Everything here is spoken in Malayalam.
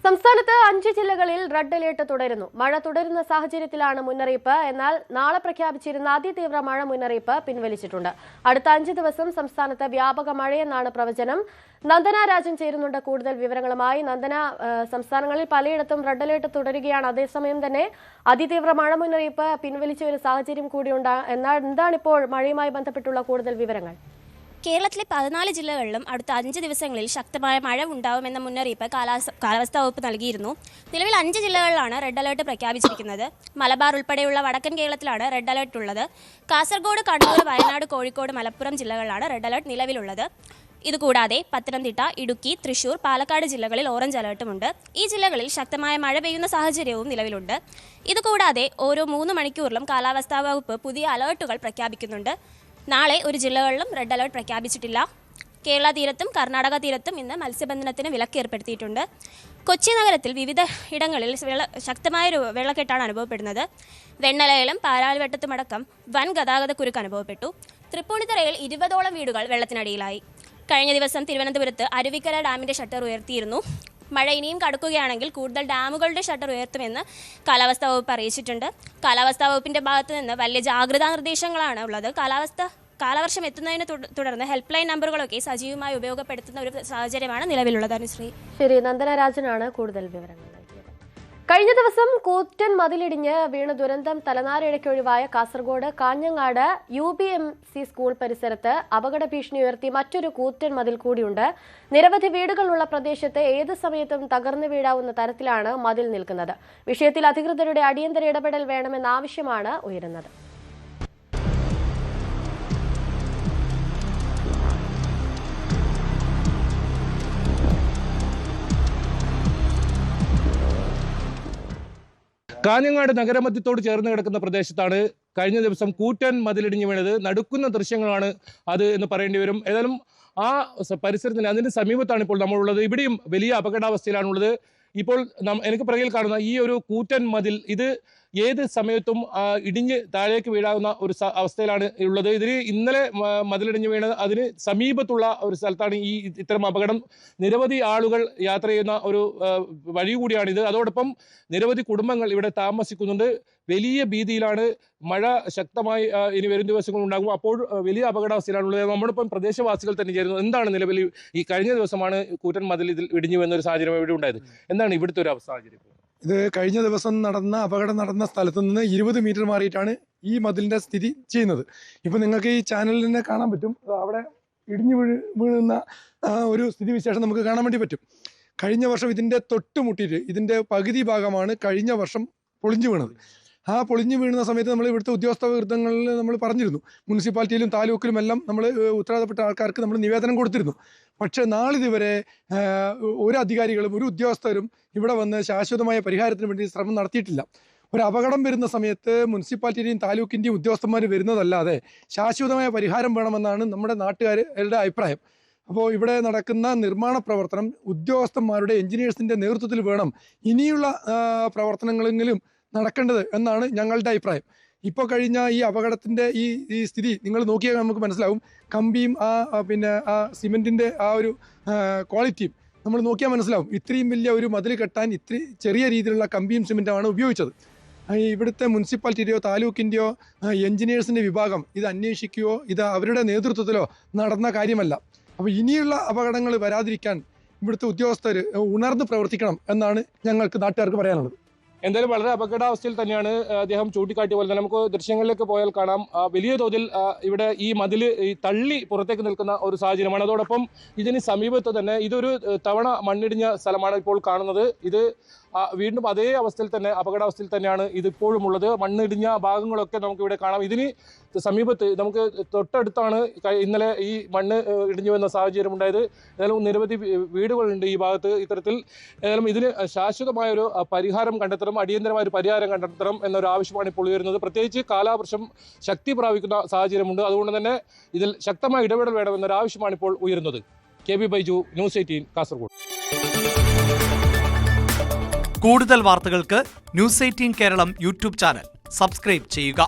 സംസ്ഥാനത്ത് 5 ജില്ലകളിൽ റെഡ് അലേർട്ട് തുടരുന്നു. മഴ തുടരുന്ന സാഹചര്യത്തിലാണ് മുന്നറിയിപ്പ്. എന്നാൽ നാളെ പ്രഖ്യാപിച്ചിരുന്ന അതിതീവ്ര മഴ മുന്നറിയിപ്പ് പിൻവലിച്ചിട്ടുണ്ട്. അടുത്ത 5 ദിവസം സംസ്ഥാനത്ത് വ്യാപക മഴയെന്നാണ് പ്രവചനം. നന്ദന രാജൻ ചേരുന്നുണ്ട് കൂടുതൽ വിവരങ്ങളുമായി. നന്ദന, സംസ്ഥാനങ്ങളിൽ പലയിടത്തും റെഡ് അലേർട്ട് തുടരുകയാണ്. അതേസമയം തന്നെ അതിതീവ്ര മഴ മുന്നറിയിപ്പ് പിൻവലിച്ച ഒരു സാഹചര്യം കൂടിയുണ്ട്. എന്താണിപ്പോൾ മഴയുമായി ബന്ധപ്പെട്ടുള്ള കൂടുതൽ വിവരങ്ങൾ? കേരളത്തിലെ 14 ജില്ലകളിലും അടുത്ത 5 ദിവസങ്ങളിൽ ശക്തമായ മഴ ഉണ്ടാവുമെന്ന മുന്നറിയിപ്പ് കാലാവസ്ഥാ വകുപ്പ് നൽകിയിരുന്നു. നിലവിൽ 5 ജില്ലകളിലാണ് റെഡ് അലേർട്ട് പ്രഖ്യാപിച്ചിരിക്കുന്നത്. മലബാർ ഉൾപ്പെടെയുള്ള വടക്കൻ കേരളത്തിലാണ് റെഡ് അലേർട്ട് ഉള്ളത്. കാസർഗോഡ്, കണ്ണൂർ, വയനാട്, കോഴിക്കോട്, മലപ്പുറം ജില്ലകളിലാണ് റെഡ് അലേർട്ട് നിലവിലുള്ളത്. ഇതുകൂടാതെ പത്തനംതിട്ട, ഇടുക്കി, തൃശൂർ, പാലക്കാട് ജില്ലകളിൽ ഓറഞ്ച് അലേർട്ടുമുണ്ട്. ഈ ജില്ലകളിൽ ശക്തമായ മഴ പെയ്യുന്ന സാഹചര്യവും നിലവിലുണ്ട്. ഇതുകൂടാതെ ഓരോ 3 മണിക്കൂറിലും കാലാവസ്ഥാ വകുപ്പ് പുതിയ അലേർട്ടുകൾ പ്രഖ്യാപിക്കുന്നുണ്ട്. നാളെ ഒരു ജില്ലകളിലും റെഡ് അലേർട്ട് പ്രഖ്യാപിച്ചിട്ടില്ല. കേരള തീരത്തും കർണാടക തീരത്തും ഇന്ന് മത്സ്യബന്ധനത്തിന് വിലക്ക് ഏർപ്പെടുത്തിയിട്ടുണ്ട്. കൊച്ചി നഗരത്തിൽ വിവിധ ഇടങ്ങളിൽ ശക്തമായൊരു വെള്ളക്കെട്ടാണ് അനുഭവപ്പെടുന്നത്. വെണ്ണലയിലും പാലാരിവട്ടത്തുമടക്കം വൻ ഗതാഗതക്കുരുക്ക് അനുഭവപ്പെട്ടു. തൃപ്പൂണിത്തുറയിൽ 20ഓളം വീടുകൾ വെള്ളത്തിനടിയിലായി. കഴിഞ്ഞ ദിവസം തിരുവനന്തപുരത്ത് അരുവിക്കര ഡാമിന്റെ ഷട്ടർ ഉയർത്തിയിരുന്നു. മഴ ഇനിയും കടക്കുകയാണെങ്കിൽ കൂടുതൽ ഡാമുകളുടെ ഷട്ടർ ഉയർത്തുമെന്ന് കാലാവസ്ഥാ വകുപ്പ് അറിയിച്ചിട്ടുണ്ട്. കാലാവസ്ഥാ വകുപ്പിന്റെ ഭാഗത്തു നിന്ന് വലിയ ജാഗ്രതാ നിർദ്ദേശങ്ങളാണ് ഉള്ളത്. കാലവർഷം എത്തുന്നതിനെ തുടർന്ന് ഹെൽപ്പ് ലൈൻ നമ്പറുകളൊക്കെ സജീവമായി ഉപയോഗപ്പെടുത്തുന്ന ഒരു സാഹചര്യമാണ് നിലവിലുള്ളത്. അനുശ്രീ. ശരി, നന്ദന രാജനാണ് കൂടുതൽ വിവരങ്ങൾ നൽകിയത്. കഴിഞ്ഞ ദിവസം കൂറ്റൻ മതിലിടിഞ്ഞ് വീണ ദുരന്തം തലനാരിഴയ്ക്കൊഴിവായ കാസർഗോഡ് കാഞ്ഞങ്ങാട് UBMC സ്കൂൾ പരിസരത്ത് അപകട ഭീഷണി ഉയർത്തി മറ്റൊരു കൂറ്റൻ മതിൽ കൂടിയുണ്ട്. നിരവധി വീടുകളുള്ള പ്രദേശത്ത് ഏത് സമയത്തും തകർന്നു വീഴാവുന്ന തരത്തിലാണ് മതിൽ നിൽക്കുന്നത്. വിഷയത്തിൽ അധികൃതരുടെ അടിയന്തര ഇടപെടൽ വേണമെന്ന ആവശ്യമാണ് ഉയരുന്നത്. കാഞ്ഞങ്ങാട് നഗരമധ്യത്തോട് ചേർന്ന് കിടക്കുന്ന പ്രദേശത്താണ് കഴിഞ്ഞ ദിവസം കൂറ്റൻ മതിലിടിഞ്ഞു വീണത്. നടുക്കുന്ന ദൃശ്യങ്ങളാണ് അത് എന്ന് പറയേണ്ടി വരും. ഏതായാലും ആ പരിസരത്തിന് അതിന് സമീപത്താണ് ഇപ്പോൾ നമ്മളുള്ളത്. ഇവിടെയും വലിയ അപകടാവസ്ഥയിലാണുള്ളത്. ഇപ്പോൾ എനിക്ക് പിറകിൽ കാണുന്ന ഈ ഒരു കൂറ്റൻ മതിൽ ഇത് ഏത് സമയത്തും ഇടിഞ്ഞ് താഴേക്ക് വീഴാവുന്ന ഒരു അവസ്ഥയിലാണ് ഉള്ളത്. ഇതിന് ഇന്നലെ മതിലിടിഞ്ഞ് വീണത് അതിന് സമീപത്തുള്ള ഒരു സ്ഥലത്താണ് ഇത്തരം അപകടം. നിരവധി ആളുകൾ യാത്ര ചെയ്യുന്ന ഒരു വഴി കൂടിയാണിത്. അതോടൊപ്പം നിരവധി കുടുംബങ്ങൾ ഇവിടെ താമസിക്കുന്നുണ്ട്. വലിയ ഭീതിയിലാണ്. മഴ ശക്തമായി ഇനി വരും ദിവസങ്ങൾ ഉണ്ടാകും. അപ്പോൾ വലിയ അപകടാവസ്ഥയിലാണുള്ളത്. നമ്മളിപ്പം പ്രദേശവാസികൾ തന്നെ ചേരുന്നു. എന്താണ് നിലവിൽ ഈ കഴിഞ്ഞ ദിവസമാണ് കൂറ്റൻ മതിൽ ഇതിൽ ഇടിഞ്ഞു എന്നൊരു സാഹചര്യം ഇവിടെ ഉണ്ടായത്. എന്താണ് ഇവിടുത്തെ ഒരു സാഹചര്യം? ഇത് കഴിഞ്ഞ ദിവസം അപകടം നടന്ന സ്ഥലത്ത് നിന്ന് 20 മീറ്റർ മാറിയിട്ടാണ് ഈ മതിലിന്റെ സ്ഥിതി ചെയ്യുന്നത്. ഇപ്പൊ നിങ്ങൾക്ക് ഈ ചാനലിൽ തന്നെ കാണാൻ പറ്റും. അവിടെ ഇടിഞ്ഞു വീഴുന്ന ഒരു സ്ഥിതിവിശേഷം നമുക്ക് കാണാൻ വേണ്ടി പറ്റും. കഴിഞ്ഞ വർഷം ഇതിന്റെ തൊട്ടുമുട്ടിയിട്ട് ഇതിന്റെ പകുതി ഭാഗമാണ് കഴിഞ്ഞ വർഷം പൊളിഞ്ഞു വീണത്. ആ പൊളിഞ്ഞു വീഴുന്ന സമയത്ത് നമ്മൾ ഇവിടുത്തെ ഉദ്യോഗസ്ഥ വൃത്തങ്ങളിൽ നമ്മൾ പറഞ്ഞിരുന്നു. മുനിസിപ്പാലിറ്റിയിലും താലൂക്കിലും എല്ലാം നമ്മൾ ഉത്തരവാദപ്പെട്ട ആൾക്കാർക്ക് നമ്മൾ നിവേദനം കൊടുത്തിരുന്നു. പക്ഷേ നാളിതുവരെ ഒരു അധികാരികളും ഒരു ഉദ്യോഗസ്ഥരും ഇവിടെ വന്ന് ശാശ്വതമായ പരിഹാരത്തിന് വേണ്ടി ശ്രമം നടത്തിയിട്ടില്ല. ഒരു അപകടം വരുന്ന സമയത്ത് മുനിസിപ്പാലിറ്റിയുടെയും താലൂക്കിൻ്റെയും ഉദ്യോഗസ്ഥന്മാർ വരുന്നതല്ലാതെ ശാശ്വതമായ പരിഹാരം വേണമെന്നാണ് നമ്മുടെ നാട്ടുകാരുടെ അഭിപ്രായം. അപ്പോൾ ഇവിടെ നടക്കുന്ന നിർമ്മാണ പ്രവർത്തനം ഉദ്യോഗസ്ഥന്മാരുടെ എഞ്ചിനീയേഴ്സിൻ്റെ നേതൃത്വത്തിൽ വേണം ഇനിയുള്ള പ്രവർത്തനങ്ങളെങ്കിലും നടക്കേണ്ടത് എന്നാണ് ഞങ്ങളുടെ അഭിപ്രായം. ഇപ്പോൾ കഴിഞ്ഞ ഈ അപകടത്തിൻ്റെ ഈ സ്ഥിതി നിങ്ങൾ നോക്കിയാൽ നമുക്ക് മനസ്സിലാവും. കമ്പിയും ആ സിമെൻറ്റിൻ്റെ ആ ഒരു ക്വാളിറ്റിയും നമ്മൾ നോക്കിയാൽ മനസ്സിലാവും. ഇത്രയും വലിയ ഒരു മതിൽ കെട്ടാൻ ചെറിയ രീതിയിലുള്ള കമ്പിയും സിമെൻറ്റുമാണ് ഉപയോഗിച്ചത്. ഇവിടുത്തെ മുനിസിപ്പാലിറ്റിയുടെയോ താലൂക്കിൻ്റെയോ എഞ്ചിനീയേഴ്സിൻ്റെ വിഭാഗം ഇത് അന്വേഷിക്കുകയോ ഇത് അവരുടെ നേതൃത്വത്തിലോ നടന്ന കാര്യമല്ല. അപ്പോൾ ഇനിയുള്ള അപകടങ്ങൾ വരാതിരിക്കാൻ ഇവിടുത്തെ ഉദ്യോഗസ്ഥർ ഉണർന്ന് പ്രവർത്തിക്കണം എന്നാണ് ഞങ്ങൾക്ക് നാട്ടുകാർക്ക് പറയാനുള്ളത്. എന്തായാലും വളരെ അപകടാവസ്ഥയിൽ തന്നെയാണ് അദ്ദേഹം ചൂണ്ടിക്കാട്ടിയ പോലെ തന്നെ നമുക്ക് ദൃശ്യങ്ങളിലേക്ക് പോയാൽ കാണാം. വലിയ തോതിൽ ഇവിടെ ഈ മതിൽ തള്ളി പുറത്തേക്ക് നിൽക്കുന്ന ഒരു സാഹചര്യമാണ്. അതോടൊപ്പം ഇതിന് സമീപത്ത് തന്നെ ഇതൊരു തവണ മണ്ണിടിഞ്ഞ സ്ഥലമാണ് ഇപ്പോൾ കാണുന്നത്. ഇത് വീണ്ടും അതേ അവസ്ഥയിൽ തന്നെ അപകടാവസ്ഥയിൽ തന്നെയാണ് ഇതിപ്പോഴും ഉള്ളത്. മണ്ണിടിഞ്ഞ ഭാഗങ്ങളൊക്കെ നമുക്ക് ഇവിടെ കാണാം. ഇതിന് സമീപത്ത് നമുക്ക് തൊട്ടടുത്താണ് ഇന്നലെ ഈ മണ്ണ് ഇടിഞ്ഞു വന്ന സാഹചര്യം ഉണ്ടായത്. ഏതായാലും നിരവധി വീടുകളുണ്ട് ഈ ഭാഗത്ത്. ഇത്തരത്തിൽ ഏതായാലും ഇതിന് ശാശ്വതമായൊരു പരിഹാരം കണ്ടെത്തണം, അടിയന്തരമായ ഒരു പരിഹാരം കണ്ടെത്തണം എന്നൊരു ആവശ്യമാണ് ഇപ്പോൾ ഉയരുന്നത്. പ്രത്യേകിച്ച് കാലവർഷം ശക്തി പ്രാപിക്കുന്ന സാഹചര്യമുണ്ട്. അതുകൊണ്ട് തന്നെ ഇതിൽ ശക്തമായ ഇടപെടൽ വേണമെന്നൊരു ആവശ്യമാണ് ഇപ്പോൾ ഉയരുന്നത്. KB Baiju, News 18 Kasaragod. കൂടുതൽ വാർത്തകൾക്ക് News 18 Keralam YouTube channel subscribe ചെയ്യുക.